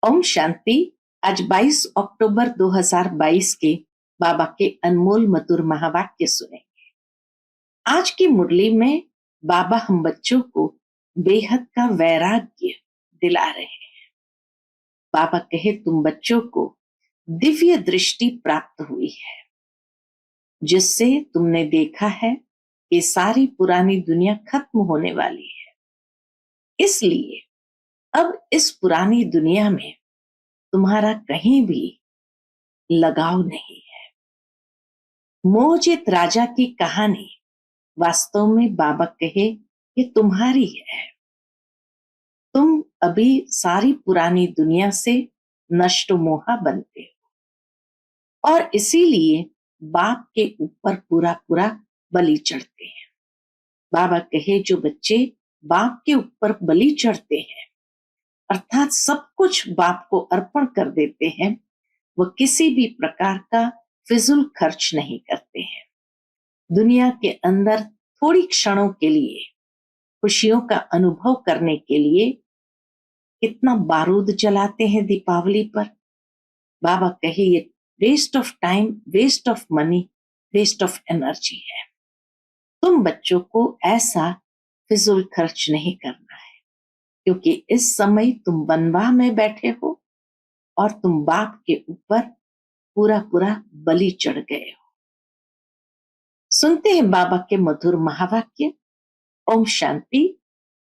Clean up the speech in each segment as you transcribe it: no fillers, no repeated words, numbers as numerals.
ओम शांति। आज 22 अक्टूबर 2022 के बाबा के अनमोल मधुर महावाक्य सुने। आज की मुरली में बाबा हम बच्चों को बेहद का वैराग्य दिला रहे हैं। बाबा कहे तुम बच्चों को दिव्य दृष्टि प्राप्त हुई है, जिससे तुमने देखा है कि सारी पुरानी दुनिया खत्म होने वाली है। इसलिए अब इस पुरानी दुनिया में तुम्हारा कहीं भी लगाव नहीं है। मोहजित राजा की कहानी वास्तव में बाबा कहे कि तुम्हारी है। तुम अभी सारी पुरानी दुनिया से नष्ट मोहा बनते हो और इसीलिए बाप के ऊपर पूरा पूरा बलि चढ़ते हैं। बाबा कहे जो बच्चे बाप के ऊपर बलि चढ़ते हैं, अर्थात सब कुछ बाप को अर्पण कर देते हैं, वह किसी भी प्रकार का फिजूल खर्च नहीं करते हैं। दुनिया के अंदर थोड़ी क्षणों के लिए खुशियों का अनुभव करने के लिए कितना बारूद जलाते हैं दीपावली पर। बाबा कहे ये waste of time, waste of money, waste of energy है। तुम बच्चों को ऐसा फिजूल खर्च नहीं करना है, क्योंकि इस समय तुम बनवा में बैठे हो और तुम बाप के ऊपर पूरा पूरा बलि चढ़ गए हो। सुनते हैं बाबा के मधुर महावाक्य। ओम शांति।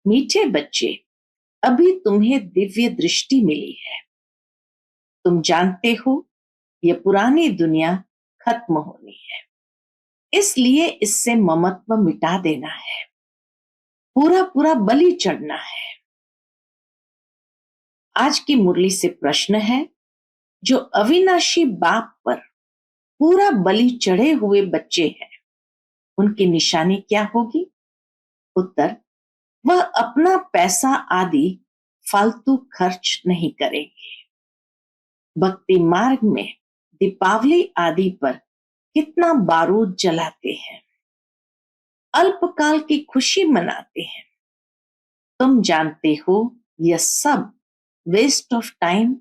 मीठे बच्चे, अभी तुम्हें दिव्य दृष्टि मिली है। तुम जानते हो ये पुरानी दुनिया खत्म होनी है, इसलिए इससे ममत्व मिटा देना है, पूरा पूरा बलि चढ़ना है। आज की मुरली से प्रश्न है, जो अविनाशी बाप पर पूरा बलि चढ़े हुए बच्चे हैं, उनकी निशानी क्या होगी? उत्तर, वह अपना पैसा आदि फालतू खर्च नहीं करेंगे। भक्ति मार्ग में दीपावली आदि पर कितना बारूद जलाते हैं, अल्पकाल की खुशी मनाते हैं। तुम जानते हो यह सब waste of time,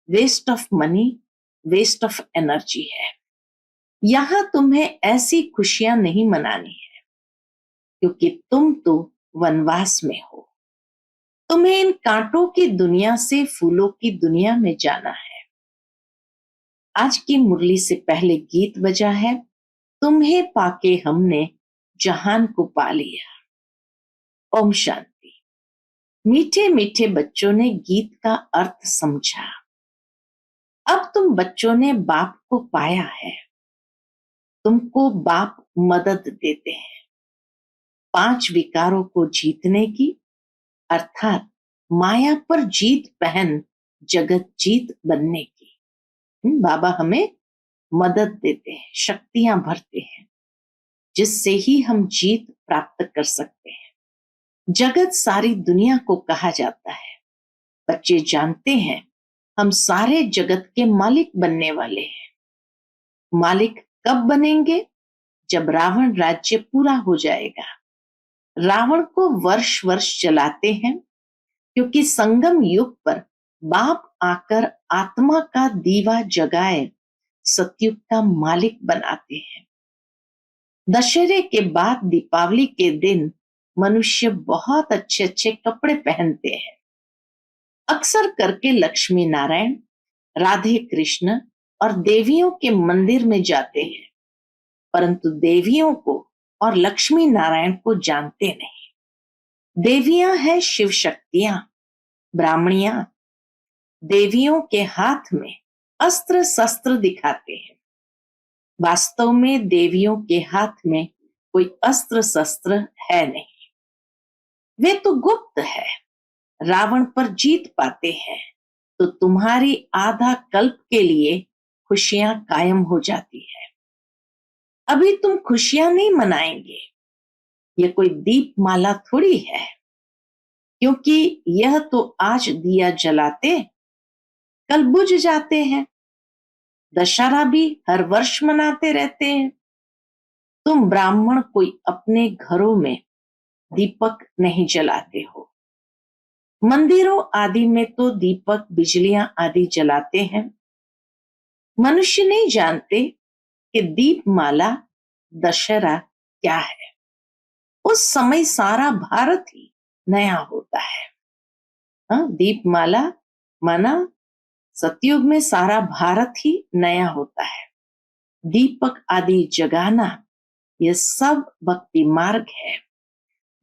waste of money, waste of energy है। यहां तुम्हें ऐसी खुशियां नहीं मनानी है, क्योंकि तुम तो वनवास में हो। तुम्हें इन कांटों की दुनिया से फूलों की दुनिया में जाना है। आज की मुरली से पहले गीत बजा है, तुम्हें पाके हमने जहान को पा लिया। ओम शांति। मीठे मीठे बच्चों ने गीत का अर्थ समझा। अब तुम बच्चों ने बाप को पाया है। तुमको बाप मदद देते हैं 5 विकारों को जीतने की, अर्थात माया पर जीत पहन जगत जीत बनने की। बाबा हमें मदद देते हैं, शक्तियां भरते हैं, जिससे ही हम जीत प्राप्त कर सकते हैं। जगत सारी दुनिया को कहा जाता है। बच्चे जानते हैं हम सारे जगत के मालिक बनने वाले हैं। मालिक कब बनेंगे? जब रावण राज्य पूरा हो जाएगा। रावण को वर्ष वर्ष जलाते हैं, क्योंकि संगम युग पर बाप आकर आत्मा का दीवा जगाए सतयुग का मालिक बनाते हैं। दशहरे के बाद दीपावली के दिन मनुष्य बहुत अच्छे अच्छे कपड़े पहनते हैं। अक्सर करके लक्ष्मी नारायण, राधे कृष्ण और देवियों के मंदिर में जाते हैं, परंतु देवियों को और लक्ष्मी नारायण को जानते नहीं। देवियां हैं शिव शक्तियां, ब्राह्मणियां। देवियों के हाथ में अस्त्र शस्त्र दिखाते हैं। वास्तव में देवियों के हाथ में कोई अस्त्र शस्त्र है नहीं, वे तो गुप्त है। रावण पर जीत पाते हैं तो तुम्हारी आधा कल्प के लिए खुशियां कायम हो जाती है। अभी तुम खुशियां नहीं मनाएंगे, ये कोई दीप माला थोड़ी है, क्योंकि यह तो आज दिया जलाते कल बुझ जाते हैं। दशहरा भी हर वर्ष मनाते रहते हैं। तुम ब्राह्मण कोई अपने घरों में दीपक नहीं जलाते हो, मंदिरों आदि में तो दीपक बिजलियां आदि जलाते हैं। मनुष्य नहीं जानते कि दीपमाला दशहरा क्या है। उस समय सारा भारत ही नया होता है। हाँ, दीपमाला माना सतयुग में सारा भारत ही नया होता है। दीपक आदि जगाना ये सब भक्ति मार्ग है।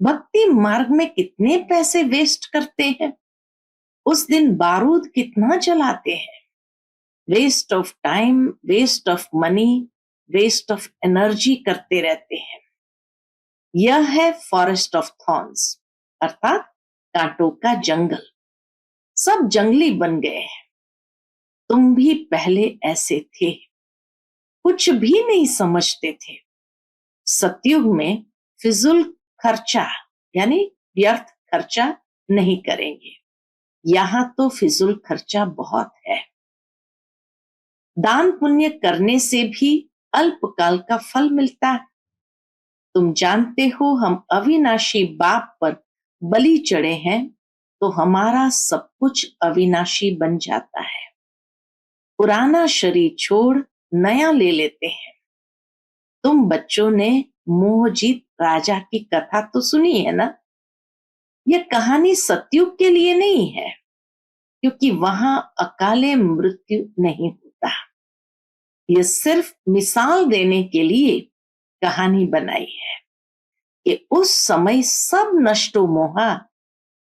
भक्ति मार्ग में कितने पैसे वेस्ट करते हैं। उस दिन बारूद कितना जलाते हैं। Waste of time, waste of money, waste of energy करते रहते हैं। यह है फॉरेस्ट ऑफ थॉर्न्स, अर्थात कांटों का जंगल। सब जंगली बन गए हैं। तुम भी पहले ऐसे थे, कुछ भी नहीं समझते थे। सतयुग में फिजूल खर्चा यानी व्यर्थ खर्चा नहीं करेंगे। यहां तो फिजूल खर्चा बहुत है। दान पुण्य करने से भी अल्पकाल का फल मिलता है। तुम जानते हो हम अविनाशी बाप पर बलि चढ़े हैं तो हमारा सब कुछ अविनाशी बन जाता है। पुराना शरीर छोड़ नया ले लेते हैं। तुम बच्चों ने मोहजीत राजा की कथा तो सुनी है ना। यह कहानी सतयुग के लिए नहीं है, क्योंकि वहां अकाले मृत्यु नहीं होता। यह सिर्फ मिसाल देने के लिए कहानी बनाई है कि उस समय सब नष्टो मोहा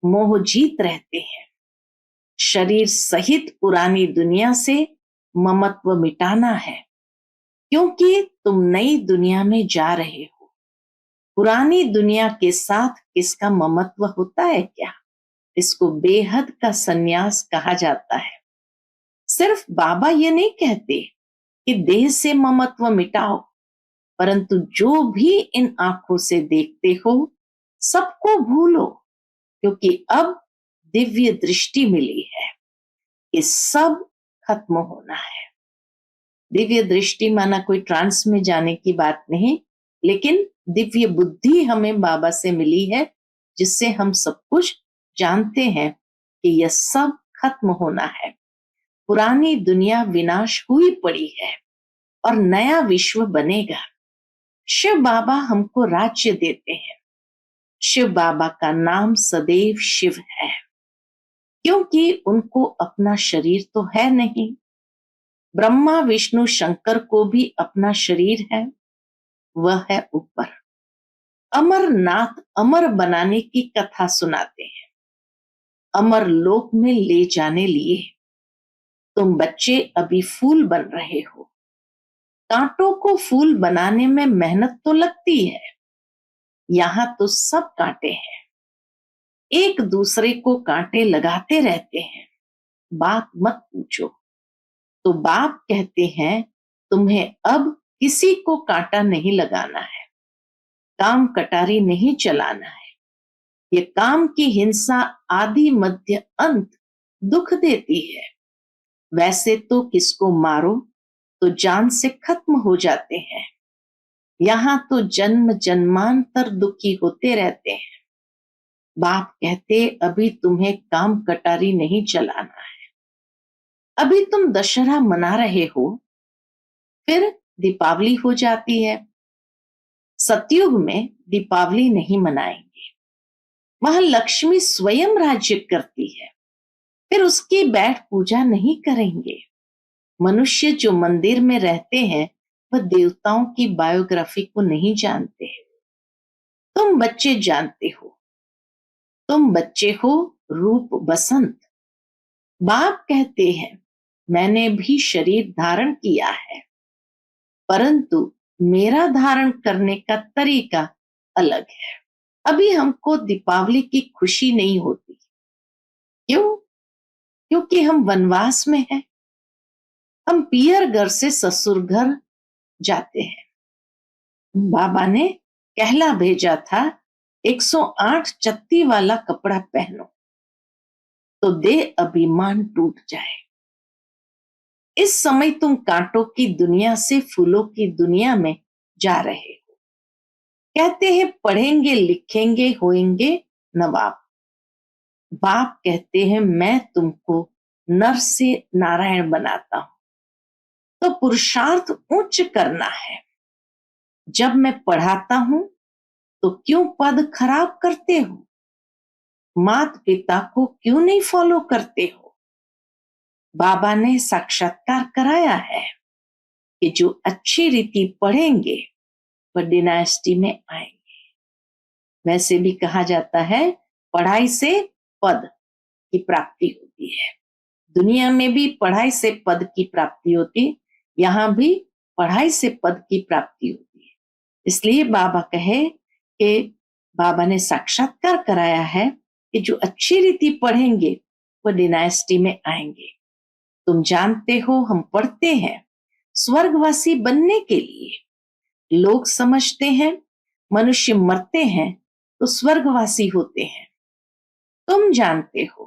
मोह जीत रहते हैं। शरीर सहित पुरानी दुनिया से ममत्व मिटाना है, क्योंकि तुम नई दुनिया में जा रहे हो। पुरानी दुनिया के साथ किसका ममत्व होता है क्या? इसको बेहद का संन्यास कहा जाता है। सिर्फ बाबा ये नहीं कहते कि देह से ममत्व मिटाओ, परंतु जो भी इन आंखों से देखते हो सबको भूलो, क्योंकि अब दिव्य दृष्टि मिली है कि सब खत्म होना है। दिव्य दृष्टि माना कोई ट्रांस में जाने की बात नहीं, लेकिन दिव्य बुद्धि हमें बाबा से मिली है, जिससे हम सब कुछ जानते हैं कि यह सब खत्म होना है। पुरानी दुनिया विनाश हुई पड़ी है और नया विश्व बनेगा। शिव बाबा हमको राज्य देते हैं। शिव बाबा का नाम सदैव शिव है, क्योंकि उनको अपना शरीर तो है नहीं। ब्रह्मा विष्णु शंकर को भी अपना शरीर है, वह है ऊपर। अमरनाथ अमर बनाने की कथा सुनाते हैं, अमर लोक में ले जाने लिए। तुम बच्चे अभी फूल बन रहे हो। कांटों को फूल बनाने में मेहनत तो लगती है। यहां तो सब कांटे हैं, एक दूसरे को कांटे लगाते रहते हैं। बात मत पूछो। तो बाप कहते हैं तुम्हें अब किसी को कांटा नहीं लगाना है, काम कटारी नहीं चलाना है। ये काम की हिंसा आदि मध्य अंत दुख देती है। वैसे तो किसको मारो तो जान से खत्म हो जाते हैं। यहां तो जन्म जन्मांतर दुखी होते रहते हैं। बाप कहते अभी तुम्हें काम कटारी नहीं चलाना है। अभी तुम दशहरा मना रहे हो, फिर दीपावली हो जाती है। सतयुग में दीपावली नहीं मनाएंगे। वहां लक्ष्मी स्वयं राज्य करती है, फिर उसकी बैठ पूजा नहीं करेंगे। मनुष्य जो मंदिर में रहते हैं वह देवताओं की बायोग्राफी को नहीं जानते। तुम बच्चे जानते हो। तुम बच्चे हो रूप बसंत। बाप कहते हैं मैंने भी शरीर धारण किया है, परंतु मेरा धारण करने का तरीका अलग है। अभी हमको दीपावली की खुशी नहीं होती। क्यों? क्योंकि हम वनवास में हैं। हम पियर घर से ससुर घर जाते हैं। बाबा ने कहला भेजा था 108 चत्ती वाला कपड़ा पहनो तो दे अभिमान टूट जाए। इस समय तुम कांटों की दुनिया से फूलों की दुनिया में जा रहे हो। कहते हैं पढ़ेंगे लिखेंगे होएंगे नवाब। बाप कहते हैं मैं तुमको नर से नारायण बनाता हूं, तो पुरुषार्थ उच्च करना है। जब मैं पढ़ाता हूं तो क्यों पद खराब करते हो? माता पिता को क्यों नहीं फॉलो करते हो? बाबा ने साक्षात्कार कराया है कि जो अच्छी रीति पढ़ेंगे वह डिनास्टी में आएंगे। वैसे भी कहा जाता है पढ़ाई से पद की प्राप्ति होती है। दुनिया में भी पढ़ाई से पद की प्राप्ति होती, यहां भी पढ़ाई से पद की प्राप्ति होती है। इसलिए बाबा कहे कि बाबा ने साक्षात्कार कराया है कि जो अच्छी रीति पढ़ेंगे वो डिनास्टी में आएंगे। तुम जानते हो हम पढ़ते हैं स्वर्गवासी बनने के लिए। लोग समझते हैं मनुष्य मरते हैं तो स्वर्गवासी होते हैं। तुम जानते हो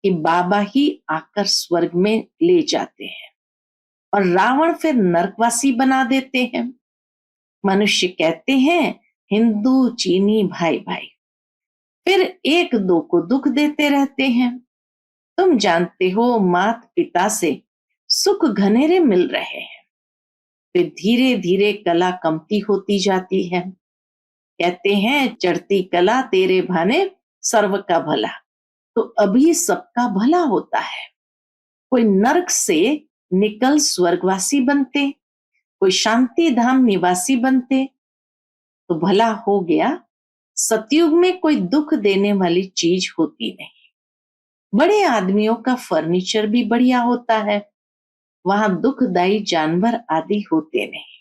कि बाबा ही आकर स्वर्ग में ले जाते हैं और रावण फिर नरकवासी बना देते हैं। मनुष्य कहते हैं हिंदू चीनी भाई भाई, फिर एक दो को दुख देते रहते हैं। तुम जानते हो माता पिता से सुख घनेरे मिल रहे हैं, फिर धीरे धीरे कला कमती होती जाती है। कहते हैं चढ़ती कला तेरे भाने सर्व का भला, तो अभी सबका भला होता है। कोई नरक से निकल स्वर्गवासी बनते, कोई शांति धाम निवासी बनते तो भला हो गया। सतयुग में कोई दुख देने वाली चीज होती नहीं। बड़े आदमियों का फर्नीचर भी बढ़िया होता है, वहां दुखदाई जानवर आदि होते नहीं,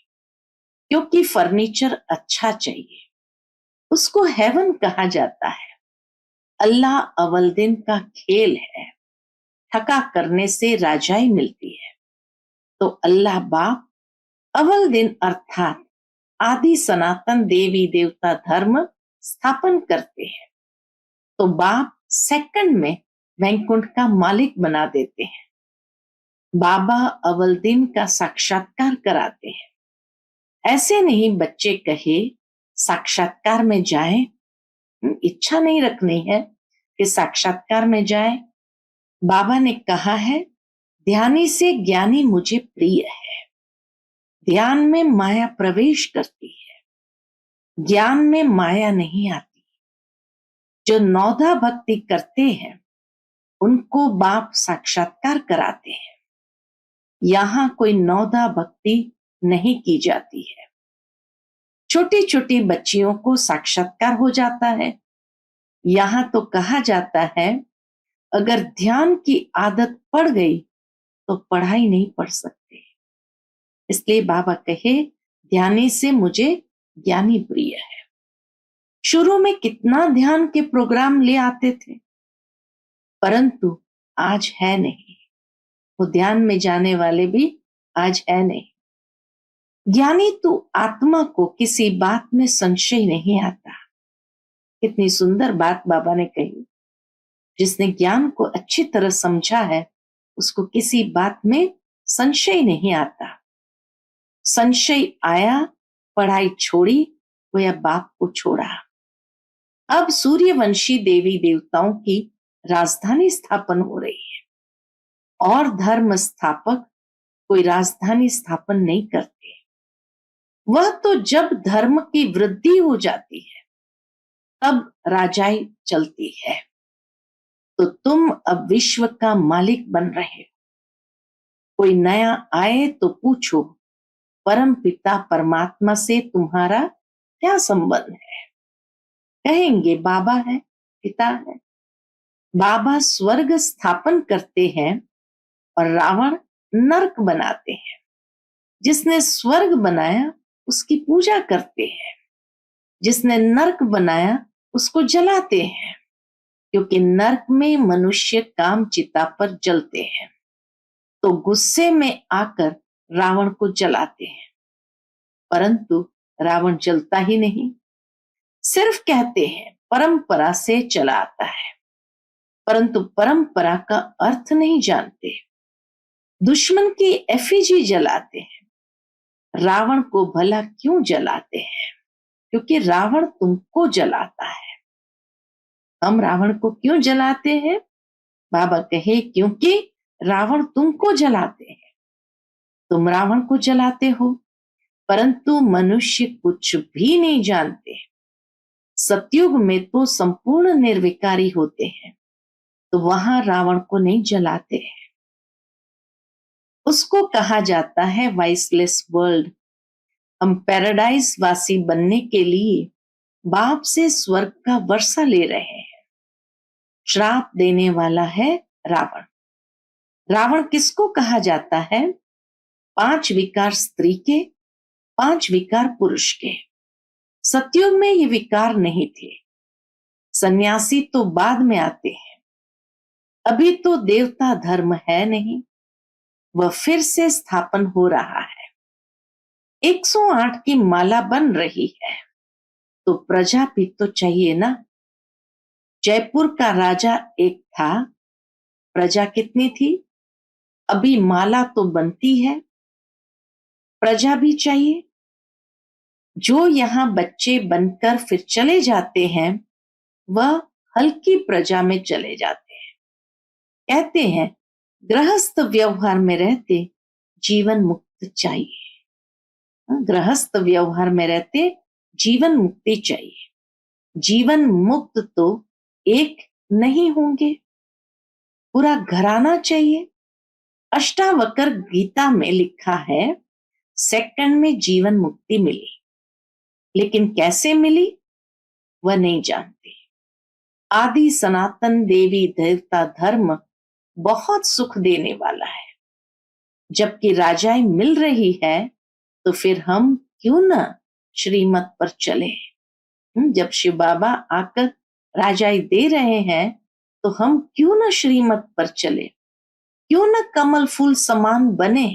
क्योंकि फर्नीचर अच्छा चाहिए। उसको हेवन कहा जाता है। अल्लाह अव्वल दिन का खेल है, थका करने से राजाई मिलती है। तो अल्लाह बाप अव्वल दिन अर्थात आदि सनातन देवी देवता धर्म स्थापन करते हैं, तो बाप सेकंड में वैकुंठ का मालिक बना देते हैं। बाबा अव्वल दिन का साक्षात्कार कराते हैं। ऐसे नहीं बच्चे कहे साक्षात्कार में जाए, इच्छा नहीं रखनी है कि साक्षात्कार में जाए। बाबा ने कहा है ध्यानी से ज्ञानी मुझे प्रिय है। ध्यान में माया प्रवेश करती है, ज्ञान में माया नहीं आती। जो नौधा भक्ति करते हैं उनको बाप साक्षात्कार कराते हैं। यहां कोई नौधा भक्ति नहीं की जाती है। छोटी छोटी बच्चियों को साक्षात्कार हो जाता है। यहां तो कहा जाता है अगर ध्यान की आदत पड़ गई तो पढ़ाई नहीं पढ़ सकते। इसलिए बाबा कहे ध्यानी से मुझे ज्ञानी प्रिय है। शुरू में कितना ध्यान के प्रोग्राम ले आते थे, परंतु आज है नहीं। वो ध्यान में जाने वाले भी आज है नहीं। ज्ञानी तो आत्मा को किसी बात में संशय नहीं आता। कितनी सुंदर बात बाबा ने कही। जिसने ज्ञान को अच्छी तरह समझा है उसको किसी बात में संशय नहीं आता। संशय आया, पढ़ाई छोड़ी, वो या बाप को छोड़ा। अब सूर्यवंशी देवी देवताओं की राजधानी स्थापन हो रही है, और धर्म स्थापक कोई राजधानी स्थापन नहीं करते। वह तो जब धर्म की वृद्धि हो जाती है तब राजाई चलती है। तो तुम अब विश्व का मालिक बन रहे हो। कोई नया आए तो पूछो परम पिता परमात्मा से तुम्हारा क्या संबंध है? कहेंगे बाबा है, पिता है। बाबा स्वर्ग स्थापन करते हैं और रावण नरक बनाते हैं। जिसने स्वर्ग बनाया उसकी पूजा करते हैं, जिसने नरक बनाया उसको जलाते हैं, क्योंकि नरक में मनुष्य काम चिता पर जलते हैं। तो गुस्से में आकर रावण को जलाते हैं, परंतु रावण जलता ही नहीं। सिर्फ कहते हैं परंपरा से चला आता है, परंतु परंपरा का अर्थ नहीं जानते। दुश्मन की एफिजी जलाते हैं। रावण को भला क्यों जलाते हैं? क्योंकि रावण तुमको जलाता है। हम रावण को क्यों जलाते हैं? बाबा कहे क्योंकि रावण तुमको जलाते हैं, तुम रावण को जलाते हो, परंतु मनुष्य कुछ भी नहीं जानते। सतयुग में तो संपूर्ण निर्विकारी होते हैं, तो वहां रावण को नहीं जलाते हैं। उसको कहा जाता है वाइसलेस वर्ल्ड। हम पैराडाइज वासी बनने के लिए बाप से स्वर्ग का वर्षा ले रहे हैं। श्राप देने वाला है रावण। रावण किसको कहा जाता है? 5 विकार स्त्री के, 5 विकार पुरुष के। सतयुग में ये विकार नहीं थे। सन्यासी तो बाद में आते हैं। अभी तो देवता धर्म है नहीं, वह फिर से स्थापन हो रहा है। 108 की माला बन रही है, तो प्रजा भी तो चाहिए ना। जयपुर का राजा एक था, प्रजा कितनी थी? अभी माला तो बनती है, प्रजा भी चाहिए। जो यहां बच्चे बनकर फिर चले जाते हैं, वह हल्की प्रजा में चले जाते हैं। कहते हैं गृहस्थ व्यवहार में रहते जीवन मुक्त चाहिए। गृहस्थ व्यवहार में रहते जीवन मुक्ति चाहिए। जीवन मुक्त तो एक नहीं होंगे, पूरा घराना चाहिए। अष्टावक्र गीता में लिखा है, सेकंड में जीवन मुक्ति मिली, लेकिन कैसे मिली वह नहीं जानते। आदि सनातन देवी देवता धर्म बहुत सुख देने वाला है, जबकि राजाई मिल रही है, तो फिर हम क्यों ना श्रीमत पर चले। जब शिव बाबा आकर राजाई दे रहे हैं, तो हम क्यों ना श्रीमत पर चले, क्यों ना कमल फूल समान बने।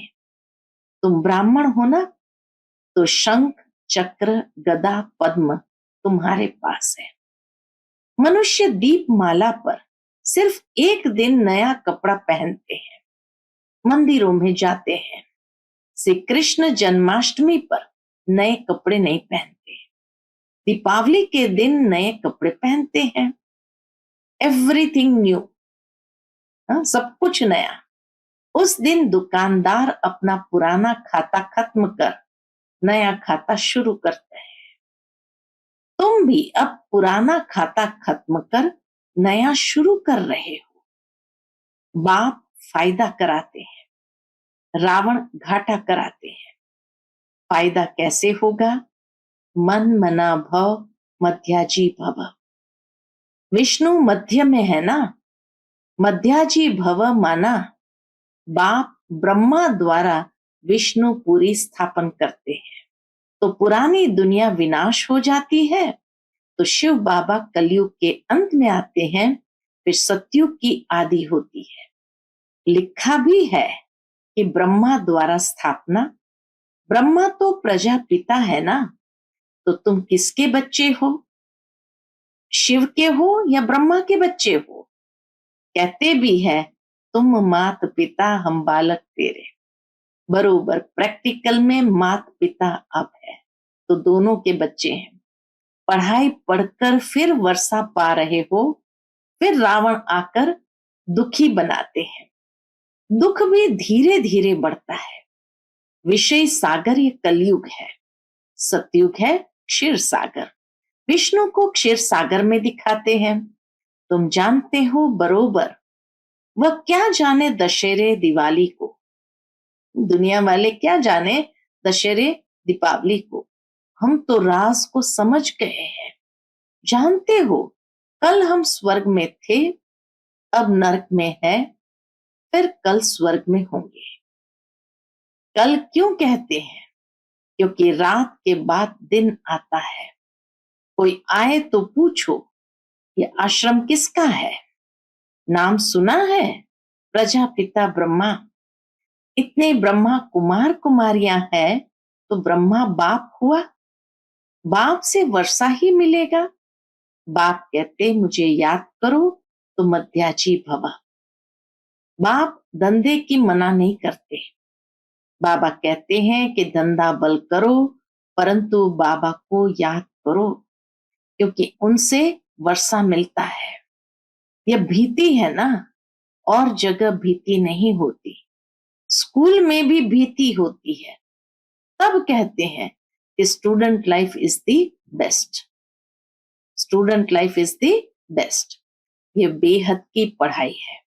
तुम ब्राह्मण हो ना, तो शंख चक्र गदा पद्म तुम्हारे पास है। मनुष्य दीप माला पर सिर्फ एक दिन नया कपड़ा पहनते हैं, मंदिरों में जाते हैं। श्री कृष्ण जन्माष्टमी पर नए कपड़े नहीं पहनते, दीपावली के दिन नए कपड़े पहनते हैं। एवरीथिंग न्यू, सब कुछ नया। उस दिन दुकानदार अपना पुराना खाता खत्म कर नया खाता शुरू करते हैं। तुम भी अब पुराना खाता खत्म कर नया शुरू कर रहे हो। बाप फायदा कराते हैं, रावण घाटा कराते हैं। फायदा कैसे होगा? मन मना भव मध्याजी भव। विष्णु मध्य में है ना, मध्याजी भव माना बाप ब्रह्मा द्वारा विष्णु पूरी स्थापन करते हैं, तो पुरानी दुनिया विनाश हो जाती है। तो शिव बाबा कलयुग के अंत में आते हैं, फिर सतयुग की आदि होती है। लिखा भी है कि ब्रह्मा द्वारा स्थापना। ब्रह्मा तो प्रजापिता है ना, तो तुम किसके बच्चे हो? शिव के हो या ब्रह्मा के बच्चे हो? कहते भी है तुम मात पिता हम बालक तेरे। बरोबर प्रैक्टिकल में मात पिता अब है, तो दोनों के बच्चे हैं। पढ़ाई पढ़कर फिर वर्षा पा रहे हो, फिर रावण आकर दुखी बनाते हैं। दुख भी धीरे धीरे बढ़ता है। विषय सागर ये कलयुग है, सतयुग है क्षीर सागर। विष्णु को क्षीर सागर में दिखाते हैं। तुम जानते हो बरोबर, वह क्या जाने दशहरे दिवाली को, दुनिया वाले क्या जाने दशहरे दीपावली को। हम तो राज को समझ गए हैं। जानते हो, कल हम स्वर्ग में थे, अब नरक में है, फिर कल स्वर्ग में होंगे। कल क्यों कहते हैं? क्योंकि रात के बाद दिन आता है। कोई आए तो पूछो ये आश्रम किसका है? नाम सुना है? प्रजापिता ब्रह्मा। इतने ब्रह्मा कुमार कुमारियां हैं, तो ब्रह्मा बाप हुआ, बाप से वर्षा ही मिलेगा। बाप कहते मुझे याद करो तो मध्याजी भवा। बाप धंधे की मना नहीं करते। बाबा कहते हैं कि धंधा बल करो, परंतु बाबा को याद करो, क्योंकि उनसे वर्षा मिलता है। यह भीति है ना, और जगह भीति नहीं होती। स्कूल में भी भीति होती है, तब कहते हैं कि student life is the best. Student life is the best. ये बेहद की पढ़ाई है।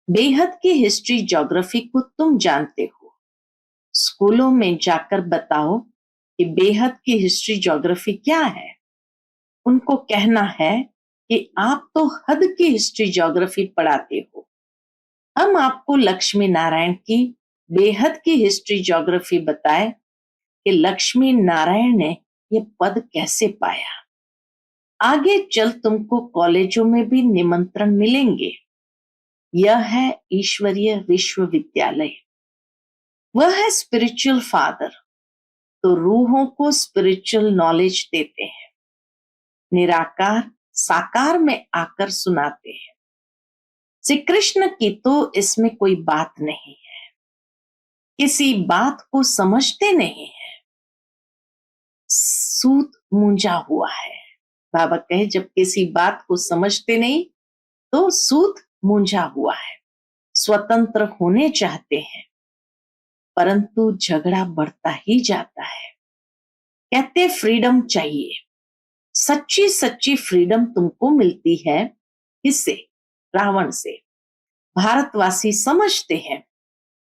बेहद की हिस्ट्री ज्योग्राफी को तुम जानते हो। स्कूलों में जाकर बताओ कि बेहद की हिस्ट्री ज्योग्राफी क्या है। उनको कहना है कि आप तो हद की हिस्ट्री ज्योग्राफी पढ़ाते हो। हम आपको लक्ष्मी नारायण की बेहद की हिस्ट्री ज्योग्राफी बताए कि लक्ष्मी नारायण ने ये पद कैसे पाया। आगे चल तुमको कॉलेजों में भी निमंत्रण मिलेंगे। यह है ईश्वरीय विश्वविद्यालय। वह है स्पिरिचुअल फादर, तो रूहों को स्पिरिचुअल नॉलेज देते हैं। निराकार साकार में आकर सुनाते हैं। श्री कृष्ण की तो इसमें कोई बात नहीं है, किसी बात को समझते नहीं है। सूत मूंझा हुआ है। बाबा कहे जब किसी बात को समझते नहीं तो सूत मूंझा हुआ है। स्वतंत्र होने चाहते हैं, परंतु झगड़ा बढ़ता ही जाता है। कहते फ्रीडम चाहिए। सच्ची सच्ची फ्रीडम तुमको मिलती है किससे? रावण से। भारतवासी समझते हैं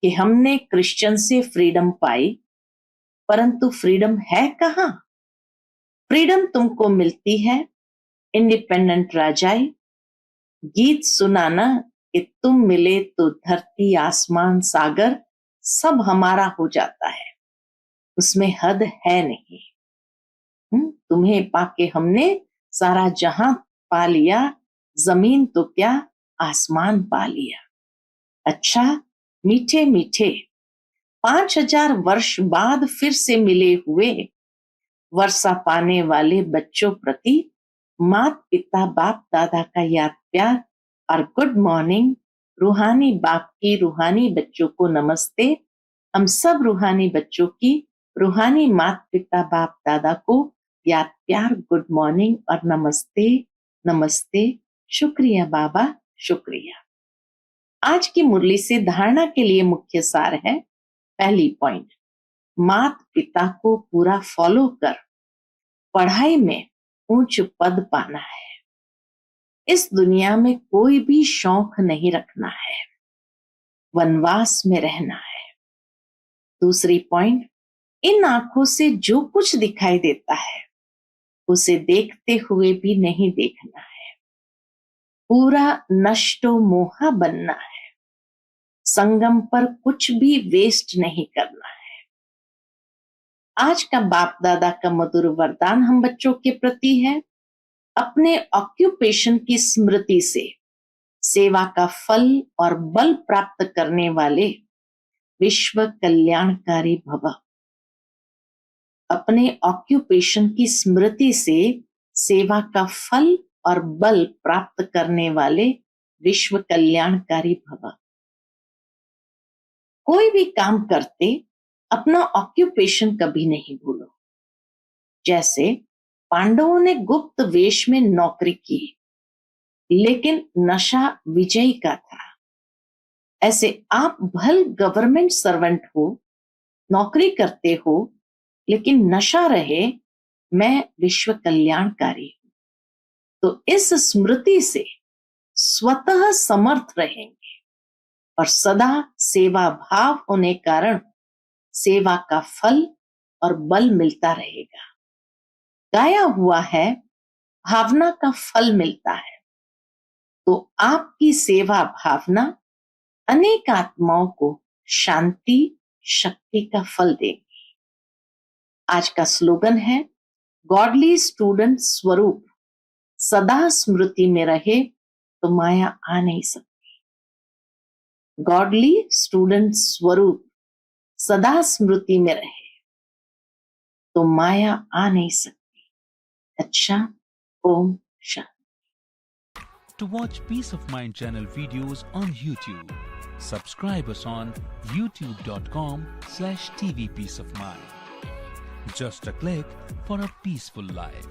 कि हमने क्रिश्चियन से फ्रीडम पाई, परंतु फ्रीडम है कहां? फ्रीडम तुमको मिलती है इंडिपेंडेंट राजाई। गीत सुनाना कि तुम मिले तो धरती आसमान सागर सब हमारा हो जाता है, उसमें हद है नहीं। तुम्हें पाके हमने सारा जहां पा लिया, जमीन तो क्या आसमान पा लिया। अच्छा मीठे मीठे 5000 वर्ष बाद फिर से मिले हुए वर्षा पाने वाले बच्चों प्रति मात पिता बाप दादा का याद प्यार और गुड मॉर्निंग। रूहानी बाप की रूहानी बच्चों को नमस्ते। हम सब रूहानी बच्चों की रूहानी मात पिता बाप दादा को याद प्यार गुड मॉर्निंग और नमस्ते नमस्ते। शुक्रिया बाबा शुक्रिया। आज की मुरली से धारणा के लिए मुख्य सार है। पहली पॉइंट, मात पिता को पूरा फॉलो कर पढ़ाई में ऊंच पद पाना है। इस दुनिया में कोई भी शौक नहीं रखना है, वनवास में रहना है। दूसरी पॉइंट, इन आंखों से जो कुछ दिखाई देता है उसे देखते हुए भी नहीं देखना है। पूरा नष्टो मोहा बनना है। संगम पर कुछ भी वेस्ट नहीं करना है। आज का बाप दादा का मधुर वरदान हम बच्चों के प्रति है। अपने ऑक्यूपेशन की स्मृति से सेवा का फल और बल प्राप्त करने वाले विश्व कल्याणकारी भव। अपने ऑक्यूपेशन की स्मृति से सेवा का फल और बल प्राप्त करने वाले विश्व कल्याणकारी भव। कोई भी काम करते अपना ऑक्यूपेशन कभी नहीं भूलो। जैसे पांडवों ने गुप्त वेश में नौकरी की, लेकिन नशा विजयी का था। ऐसे आप भल गवर्नमेंट सर्वेंट हो, नौकरी करते हो, लेकिन नशा रहे मैं विश्व कल्याणकारी हूं, तो इस स्मृति से स्वतः समर्थ रहेंगे और सदा सेवा भाव होने कारण सेवा का फल और बल मिलता रहेगा। गाया हुआ है भावना का फल मिलता है, तो आपकी सेवा भावना अनेक आत्माओं को शांति शक्ति का फल देगी। आज का स्लोगन है गॉडली स्टूडेंट स्वरूप सदा स्मृति में रहे तो माया आ नहीं सकती। गॉडली स्टूडेंट स्वरूप सदा स्मृति में रहे तो माया आ नहीं सकती। अच्छा, Om Shanti. To watch Peace of Mind channel videos on YouTube, subscribe us on youtube.com/tvpeaceofmind. Just a click for a peaceful life.